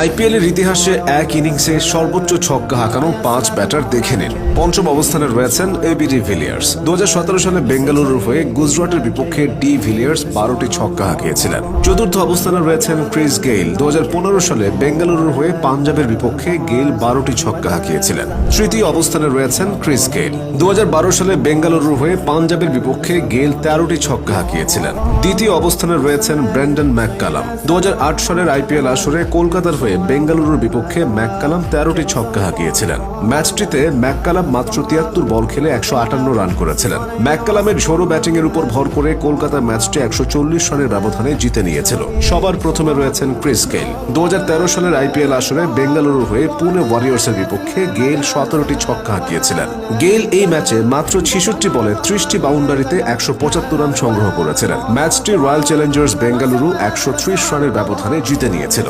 আইপিএলের ইতিহাসে এক ইনিংসে সর্বোচ্চ ছক্কা হাঁকানো 5 ব্যাটার দেখে নিন। পঞ্চম অবস্থানে রয়েছেন এবি ডি ভিলিয়ার্স। 2017 সালে বেঙ্গালুরুর হয়ে গুজরাটের বিপক্ষে ডি ভিলিয়ার্স 12টি ছক্কা হাঁকিয়েছিলেন। চতুর্থ অবস্থানে রয়েছেন ক্রিস গেইল। 2015 সালে বেঙ্গালুরুর হয়ে পাঞ্জাবের বিপক্ষে গেইল 12টি ছক্কা হাঁকিয়েছিলেন। তৃতীয় অবস্থানে রয়েছেন ক্রিস গেইল। 2012 সালে বেঙ্গালুরুর হয়ে পাঞ্জাবের বিপক্ষে গেইল 13টি ছক্কা হাঁকিয়েছিলেন। দ্বিতীয় অবস্থানে রয়েছেন ব্রেন্ডন ম্যাককালাম। 2008 সালের আইপিএল আসরে কলকাতার হয়ে বেঙ্গালুরুর বিপক্ষে ম্যাককালাম 13টি ছক্কা হাঁকিয়েছিলেন। ম্যাচটিতে ম্যাককালাম মাত্র 73 বল খেলে 158 রান করেছিলেন। ম্যাককালামের ঝোড়ো ব্যাটিং এর উপর ভর করে কলকাতা ম্যাচটি 140 রানের ব্যবধানে জিতে নিয়েছিল। সবার প্রথমে রয়েছেন ক্রিস গেইল। 2013 সালের আইপিএল আসরে বেঙ্গালুরুর হয়ে পুনে ওয়ারিয়র্সের বিপক্ষে গেইল 17টি ছক্কা হাঁকিয়েছিলেন। গেইল এই ম্যাচে মাত্র 66 বলে 30টি বাউন্ডারিতে 175 রান সংগ্রহ করেছিলেন। ম্যাচটি রয়্যাল চ্যালেঞ্জার্স বেঙ্গালুরু 130 রানের ব্যবধানে জিতে নিয়েছিল।